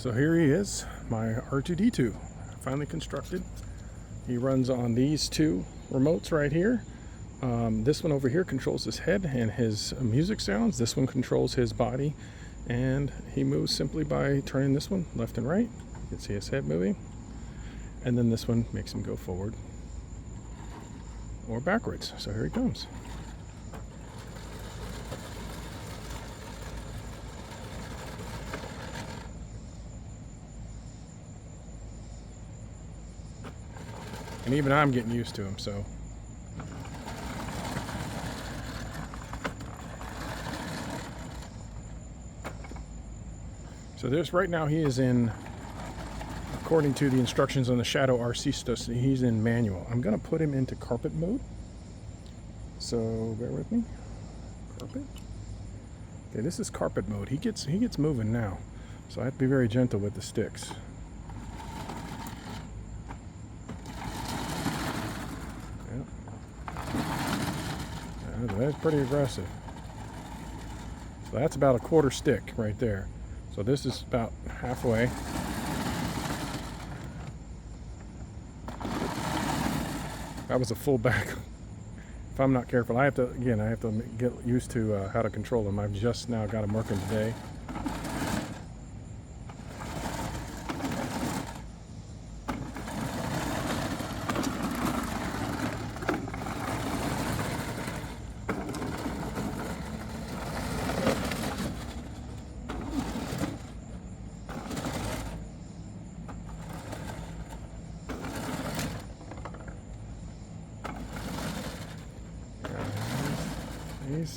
So here he is, my R2D2, finally constructed. He runs on these two remotes right here. This one over here controls his head and his music sounds. This one controls his body, and he moves simply by turning this one left and right. You can see his head moving, and then this one makes him go forward or backwards. So here he comes. And even I'm getting used to him, so. So there's, right now he is in, according to the instructions on the Shadow RC stuff, he's in manual. I'm gonna put him into carpet mode. So bear with me. Carpet. Okay, this is carpet mode. He gets moving now. So I have to be very gentle with the sticks. That's pretty aggressive. So that's about a quarter stick right there. So this is about halfway. That was a full back. If I'm not careful, I have to get used to how to control them. I've just now got them working today.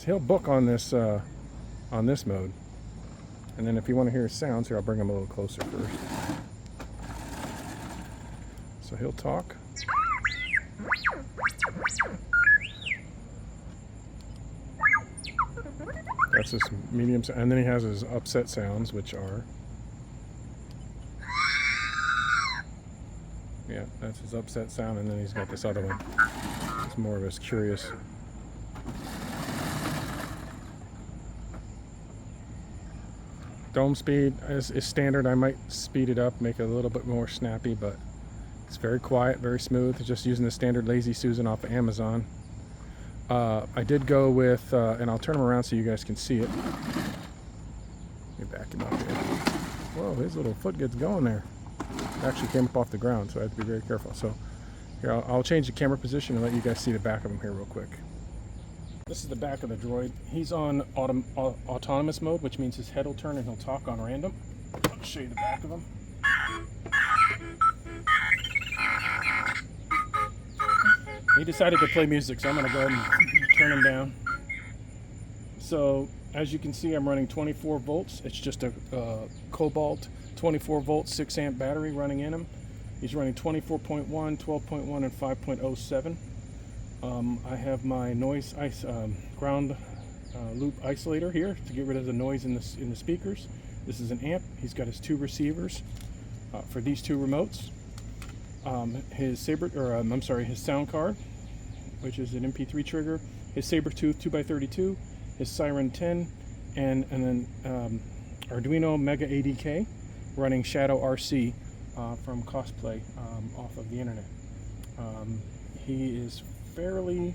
He'll book on this mode, and then if you want to hear his sounds, here I'll bring him a little closer first. So he'll talk. That's his medium, and then he has his upset sounds, which are, yeah, that's his upset sound, and then he's got this other one. It's more of his curious. Dome speed is standard. I might speed it up, make it a little bit more snappy, but it's very quiet, very smooth. Just using the standard Lazy Susan off of Amazon. I did go with, and I'll turn him around so you guys can see it. Let me back him up here. Whoa, his little foot gets going there. It actually came up off the ground, so I have to be very careful. So here, I'll change the camera position and let you guys see the back of him here real quick. This is the back of the droid. He's on autonomous mode, which means his head will turn and he'll talk on random. I'll show you the back of him. He decided to play music, so I'm going to go ahead and turn him down. So, as you can see, I'm running 24 volts. It's just a Cobalt 24 volt 6 amp battery running in him. He's running 24.1, 12.1, and 5.07. I have my noise ground loop isolator here to get rid of the noise in the speakers. This is an amp. He's got his two receivers for these two remotes. His sound card, which is an MP3 trigger. His Sabertooth 2x32. His Siren 10, and then Arduino Mega ADK running Shadow RC from Cosplay off of the internet. He is fairly,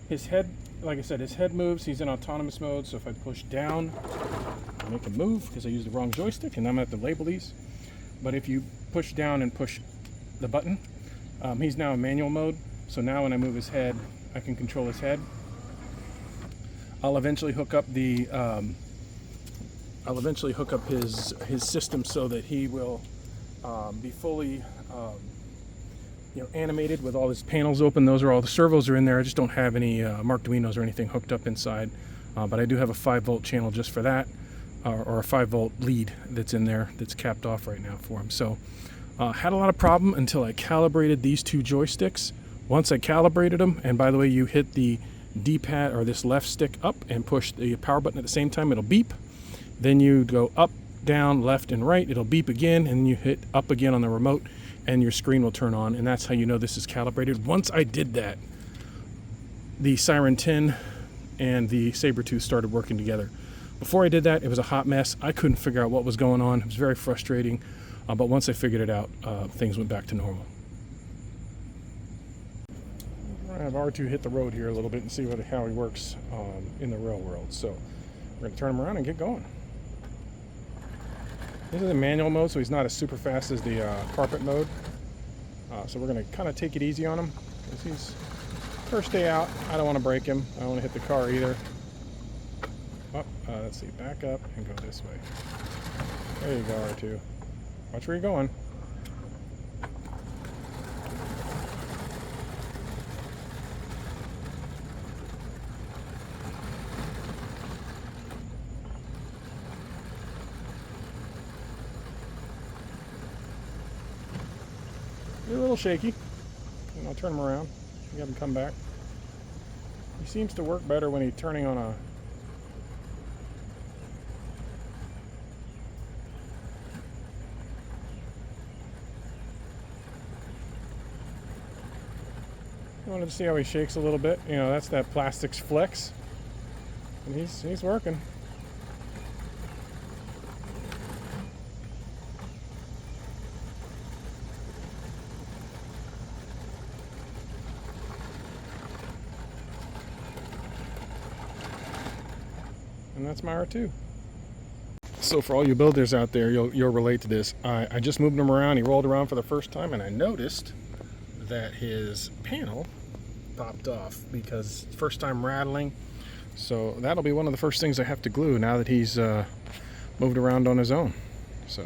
his head, like I said, his head moves. He's in autonomous mode, so if I push down, I make him move because I used the wrong joystick, and I'm going to have to label these. But if you push down and push the button, he's now in manual mode. So now when I move his head, I can control his head. I'll eventually hook up the his system so that he will be fully animated with all his panels open. Those are all the servos are in there. I just don't have any Arduinos or anything hooked up inside, but I do have a 5-volt channel just for that, or a 5-volt lead that's in there that's capped off right now for him. So had a lot of problem until I calibrated these two joysticks. Once I calibrated them, and by the way, you hit the D-pad or this left stick up and push the power button at the same time, it'll beep. Then you go up, down, left, and right, it'll beep again, and then you hit up again on the remote and your screen will turn on, and that's how you know this is calibrated. Once I did that, the Siren 10 and the Sabertooth started working together. Before I did that, it was a hot mess. I couldn't figure out what was going on. It was very frustrating, but once I figured it out, things went back to normal. We're gonna have R2 hit the road here a little bit and see how he works in the real world. So we're gonna turn him around and get going. This is a manual mode, so he's not as super fast as the carpet mode. So we're gonna kind of take it easy on him. He's first day out. I don't want to break him. I don't want to hit the car either. Oh, let's see. Back up and go this way. There you go, R2. Watch where you're going. You're a little shaky. And I'll turn him around. Have him come back. He seems to work better when he's turning on a I wanted to see how he shakes a little bit. You know, that's that plastics flex. And he's working. And that's my R2. So for all you builders out there, you'll relate to this. I just moved him around. He rolled around for the first time, and I noticed that his panel popped off because first time rattling. So that'll be one of the first things I have to glue now that he's moved around on his own. So